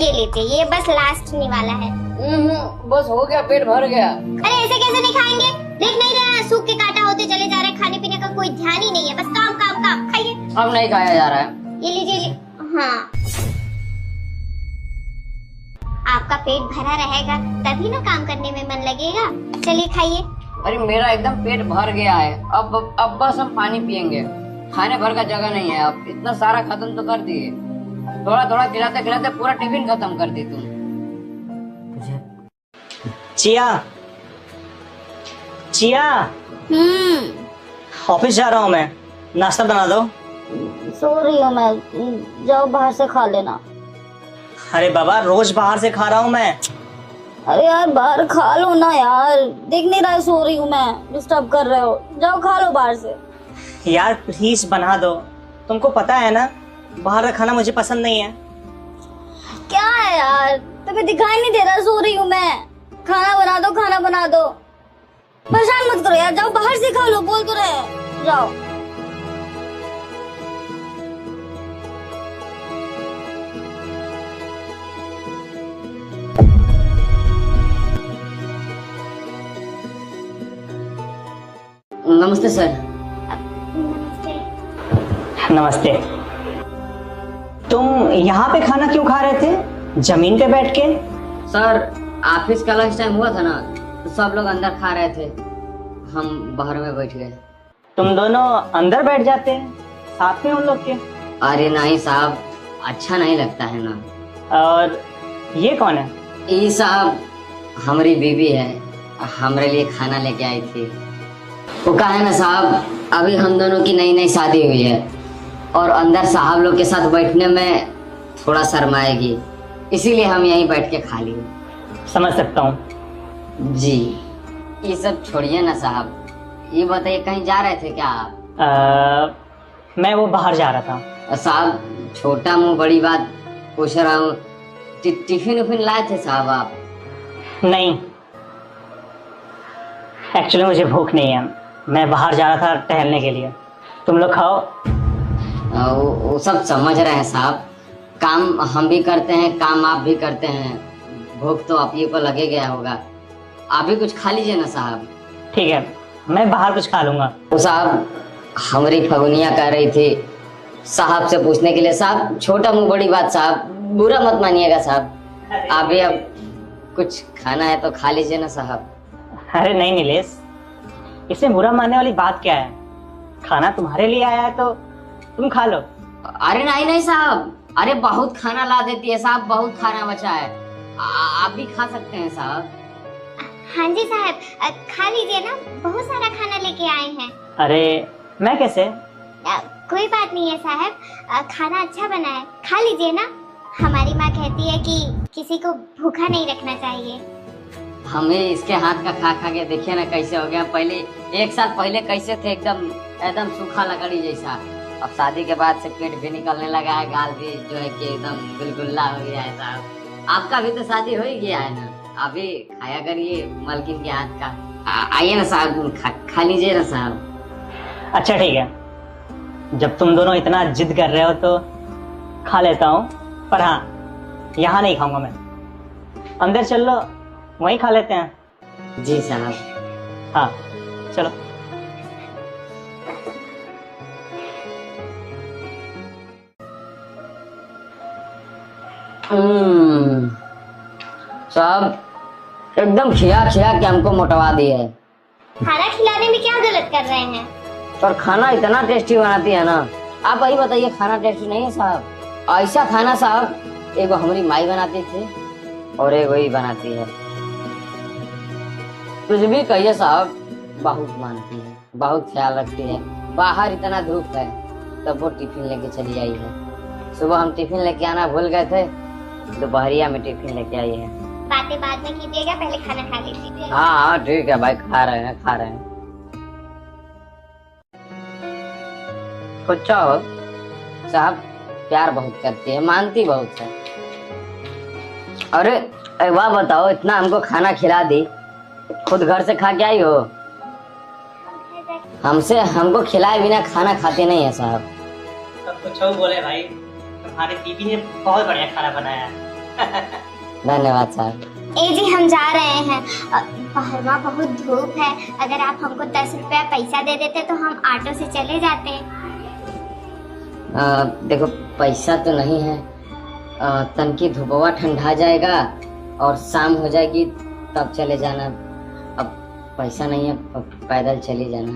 ये लीजिए, ये बस लास्ट नहीं वाला है। बस हो गया, पेट भर गया। अरे ऐसे कैसे नहीं खाएंगे? देख नहीं रहे सूख के कांटा होते चले जा रहे हैं, खाने पीने का कोई ध्यान ही नहीं है, बस काम काम काम। खाइए। अब नहीं खाया जा रहा है। ये लीजिए। हाँ, आपका पेट भरा रहेगा तभी ना काम करने में मन लगेगा। चलिए खाइए। अरे मेरा एकदम पेट भर गया है, अब बस हम पानी पियेंगे। खाने भर का जगह नहीं है, अब इतना सारा खत्म तो कर दिए। थोड़ा थोड़ा खिलाते खिलाते पूरा टिफिन खत्म कर दी तुम। चिया, चिया, ऑफिस जा रहा हूँ मैं, नाश्ता बना दो। सो रही हूँ मैं, जाओ बाहर से खा लेना। अरे बाबा, रोज बाहर से खा रहा हूँ मैं। अरे यार बाहर खा लो ना यार, देख नहीं रहा सो रही हूँ मैं, डिस्टर्ब कर रहे हो, जाओ खा लो बाहर से। यार प्लीज बना दो, तुमको पता है ना बाहर का खाना मुझे पसंद नहीं है। क्या है यार, तुम्हें दिखाई नहीं दे रहा सो रही हूँ मैं। खाना बना दो, खाना बना दो, परेशान मत करो यार, जाओ बाहर से खा लो, बोल तो रहे, जाओ। नमस्ते सर। नमस्ते। तुम यहाँ पे खाना क्यों खा रहे थे, जमीन पे बैठ के? सर ऑफिस का लंच टाइम हुआ था ना, तो सब लोग अंदर खा रहे थे, हम बाहर में बैठ गए। तुम दोनों अंदर बैठ जाते हैं साथ में उन लोग के। अरे नहीं साहब, अच्छा नहीं लगता है ना। और ये कौन है? ये साहब हमारी बीवी है, हमारे लिए खाना लेके आई थी। वो कहा है ना साहब, अभी हम दोनों की नई नई शादी हुई है और अंदर साहब लोग के साथ बैठने में थोड़ा शर्माएगी, इसीलिए हम यहीं बैठ के खा लिए। समझ सकता हूँ जी। ये सब छोड़िए ना साहब, ये बताइए कहीं जा रहे थे क्या आप? मैं वो बाहर जा रहा था। साहब छोटा मुंह बड़ी बात पूछ रहा हूँ, टिफिन उफिन लाए थे साहब आप? नहीं, एक्चुअली मुझे भूख नहीं है, मैं बाहर जा रहा था टहलने के लिए। तुम लोग खाओ। वो सब समझ रहे हैं साहब, काम हम भी करते हैं, काम आप भी करते हैं, भूख तो आप ही को लगे गया होगा, आप भी कुछ खा लीजिए ना साहब। ठीक है, मैं बाहर कुछ खा लूंगा। वो साहब हमारी फगुनिया कह रही थी साहब से पूछने के लिए। साहब छोटा मुंह बड़ी बात, साहब बुरा मत मानिएगा साहब, आप भी अब कुछ खाना है तो खा लीजिए ना साहब। अरे नहीं नीलेश, इसमें बुरा मानने वाली बात क्या है, खाना तुम्हारे लिए आया है तो तुम खा लो। अरे नहीं नहीं साहब, अरे बहुत खाना ला देती है साहब, बहुत खाना बचा है, आप भी खा सकते हैं साहब। हाँ जी साहब, खा लीजिए ना, बहुत सारा खाना लेके आए हैं। अरे मैं कैसे? कोई बात नहीं है साहब, खाना अच्छा बना है, खा लीजिए ना। हमारी माँ कहती है कि किसी को भूखा नहीं रखना चाहिए। हमें इसके हाथ का खा खा के देखिए ना कैसे हो गया। पहले एक साल पहले कैसे थे, एकदम सूखा लकड़ी जैसा, अब शादी के बाद से पेट भी निकलने लगा है, गाल भी जो है कि एकदम गुलगुल्ला हो गया है साहब। आपका भी तो शादी हो ही गया है ना, आप भी खाया करिए मालकिन के हाथ का। आइए ना साहब, खा लीजिए ना साहब। अच्छा ठीक है, जब तुम दोनों इतना जिद कर रहे हो तो खा लेता हूँ, पर हाँ यहाँ नहीं खाऊंगा मैं, अंदर चल लो वहीं खा लेते हैं। जी साहब। हाँ चलो। साहब एकदम खिया खिया के हमको मोटवा दिया है। खाना खिलाने में क्या गलत कर रहे हैं? और खाना इतना टेस्टी बनाती है ना, आप वही बताइए खाना टेस्टी नहीं है साहब? ऐसा खाना साहब एगो हमारी माई बनाती थी और एक वही बनाती है। कुछ भी कहिए साहब, बहुत मानती है, बहुत ख्याल रखती है। बाहर इतना धूप है तब वो टिफिन लेके चली आई है। सुबह हम टिफिन लेके आना भूल गए थे, दोपहरिया में टिफिन लेके आई है। बातें बाद में कीजिएगा, पहले खाना खा लीजिए। हाँ ठीक है भाई, खा रहे हैं खा रहे हैं। सोचा हो साहब, प्यार बहुत करती है, मानती बहुत है। अरे एक बात बताओ, इतना हमको खाना खिला दी, खुद घर से खा के आई हो? हमको खिलाए बिना खाना खाते नहीं है साहब। सब कुछ बोले भाई, तुम्हारी बीबी ने बहुत बढ़िया खाना बनाया है। धन्यवाद साहब। ए जी हम जा रहे हैं। बाहर वहाँ बहुत धूप है, अगर आप हमको 10 रुपया पैसा दे देते तो हम ऑटो से चले जाते। देखो पैसा तो नहीं है, तनकी धूपवा ठंडा जाएगा और शाम हो जाएगी तब चले जाना। अब पैसा नहीं है, पैदल चले जाना।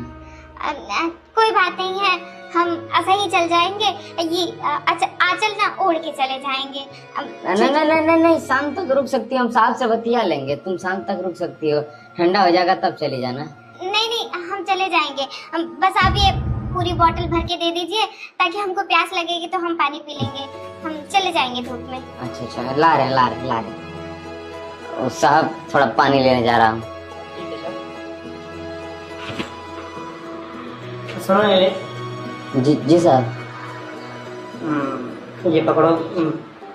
कोई बात नहीं है, हम ऐसा ही चल जाएंगे। ये आंचल ना ओढ़ के चले जाएंगे। नहीं, शाम तक रुक सकती हो, हम साहब से बतिया लेंगे। तुम शाम तक रुक सकती हो, ठंडा हो जाएगा तब चले जाना। नहीं हम चले जाएंगे। बस आप ये पूरी बोतल भर के दे दीजिए ताकि हमको प्यास लगेगी तो हम पानी पी लेंगे। हम चले जाएंगे धूप में। अच्छा, ला रहे। साहब थोड़ा पानी लेने जा रहा हूँ। सुनो नीलेश। जी साहब। ये पकड़ो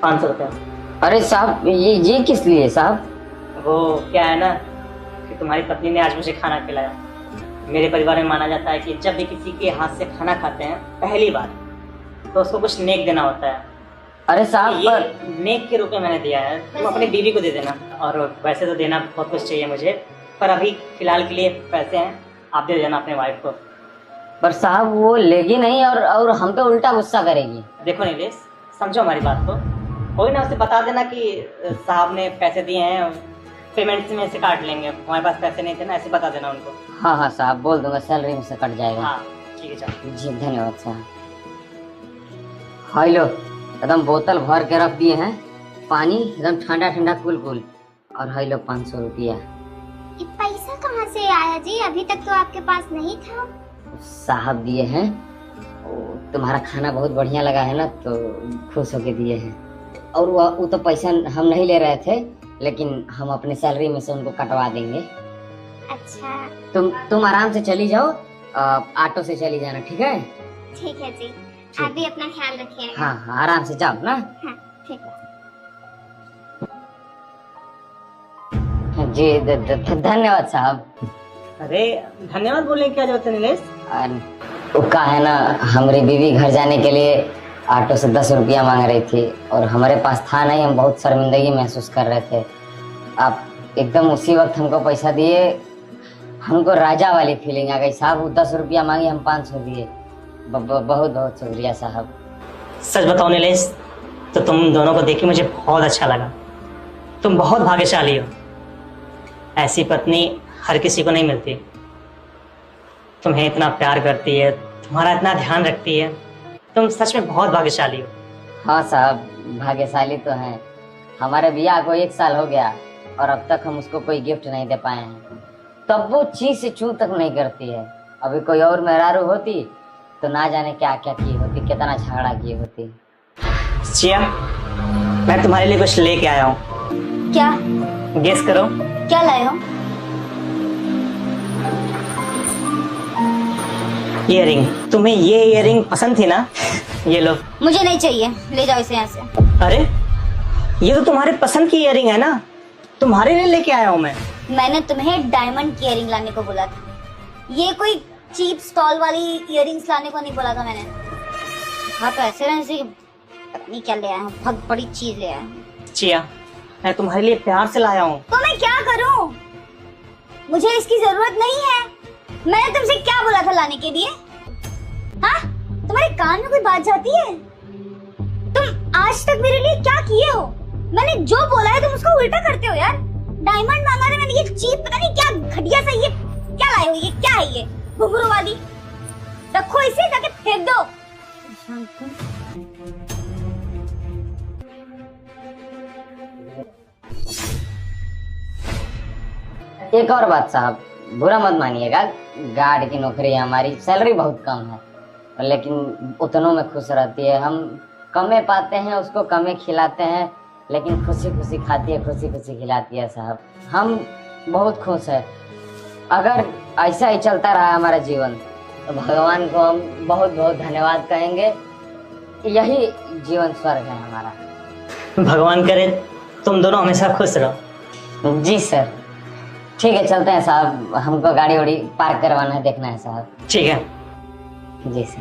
500 रुपया। अरे साहब ये किस लिए साहब? वो क्या है ना कि तुम्हारी पत्नी ने आज मुझे खाना खिलाया। मेरे परिवार में माना जाता है कि जब भी किसी के हाथ से खाना खाते हैं पहली बार तो उसको कुछ नेक देना होता है। अरे साहब ये नेक के रूप में मैंने दिया है, तुम अपनी बीवी को दे देना। और वैसे तो देना बहुत कुछ चाहिए मुझे, पर अभी फिलहाल के लिए पैसे हैं, आप दे देना अपने वाइफ को। पर साहब वो लेगी नहीं और हम पे उल्टा गुस्सा करेगी। देखो नीलेश, समझो हमारी बात को। कोई ना उसे बता देना कि साहब ने पैसे दिए हैं, पेमेंट में से काट लेंगे, हमारे पास पैसे नहीं थे ना, ऐसे बता देना उनको। हाँ साहब बोल दूंगा, सैलरी में से कट जाएगा। हाँ ठीक है, चलो। जी धन्यवाद साहब। हाय लो, एकदम बोतल भर के रख दिए हैं, पानी एकदम ठंडा कूल। और हाय लो 500 रुपया। ये पैसा कहाँ से आया जी? अभी तक तो आपके पास नहीं था। साहब दिए हैं, तुम्हारा खाना बहुत बढ़िया लगा है ना तो खुश होके दिए हैं। और वो तो पैसा हम नहीं ले रहे थे, लेकिन हम अपने सैलरी में से उनको कटवा देंगे। अच्छा तुम आराम से चली जाओ, ऑटो से चली जाना, ठीक है? ठीक है जी, आप भी अपना ख्याल रखिएगा। हाँ आराम से जाओ ना। हाँ ठीक है। जी धन्यवाद साहब। अरे धन्यवाद बोलने की क्या जरूरत है नीलेश? वो का है ना, हमारी बीवी घर जाने के लिए ऑटो से 10 रुपया मांग रही थी और हमारे पास था नहीं, हम बहुत शर्मिंदगी महसूस कर रहे थे। आप एकदम उसी वक्त हमको पैसा दिए, हमको राजा वाली फीलिंग आ गई साहब। वो 10 रुपया मांगी, हम 500 दिए। बहुत शुक्रिया साहब। सच बताओ नीलेश, तो तुम दोनों को देख के मुझे बहुत अच्छा लगा। तुम बहुत भाग्यशाली हो, ऐसी पत्नी हर किसी को नहीं मिलती। तुम्हें इतना प्यार करती है, तुम्हारा इतना ध्यान रखती है, तुम सच में बहुत भाग्यशाली हो। हाँ साहब भाग्यशाली तो हैं। हमारे बियाह को 1 साल हो गया और अब तक हम उसको कोई गिफ्ट नहीं दे पाए हैं, तब वो चीज से चू तक नहीं करती है। अभी कोई और मेहरारू होती तो ना जाने क्या क्या की होती, कितना झगड़ा की होती। चिया, मैं तुम्हारे लिए कुछ लेके आया हूँ। क्या? गेस करो। क्या लाए हो? इयररिंग। तुम्हें ये इयररिंग पसंद थी ना? ये लो। मुझे नहीं चाहिए, ले जाओ इसे यहाँ से। अरे ये तो तुम्हारे पसंद की इयररिंग है ना, तुम्हारे लिए लेके आया हूँ मैं। मैंने तुम्हें डायमंड की इयररिंग लाने को बोला था, ये कोई चीप स्टॉल वाली इयररिंग्स लाने को नहीं बोला था मैंने। हाँ तो ऐसे रहने से पता नहीं क्या ले आया हूँ, बहुत बड़ी चीज ले आया हूँ। चिया, मैं तुम्हारे लिए प्यार से लाया हूँ। तो मैं क्या करूँ? मुझे इसकी जरूरत नहीं है। मैंने तुमसे क्या बोला था लाने के लिए? हाँ, तुम्हारे कान में कोई बात जाती है? तुम आज तक मेरे लिए क्या किए हो? मैंने जो बोला है तुम उसको उल्टा करते हो यार। डायमंड मांगा था मैंने, ये चीप पता नहीं क्या घटिया सा, ये क्या लाए हो? ये क्या है? ये घुंघरू वाली रखो, इसे जाके फेंक दो। एक और बात साहब, बुरा मत मानिएगा, गार्ड की नौकरी है हमारी, सैलरी बहुत कम है, लेकिन उतनों में खुश रहती है। हम कमे पाते हैं, उसको कमे खिलाते हैं, लेकिन खुशी खुशी खाती है, खुशी खुशी खिलाती है साहब। हम बहुत खुश है। अगर ऐसा ही चलता रहा हमारा जीवन तो भगवान को हम बहुत बहुत धन्यवाद कहेंगे। यही जीवन स्वर्ग है हमारा। भगवान करे तुम दोनों हमेशा खुश रहो। जी सर, ठीक है चलते हैं साहब, हमको गाड़ी वाड़ी पार्क करवाना है, देखना है साहब। ठीक है। जी सर।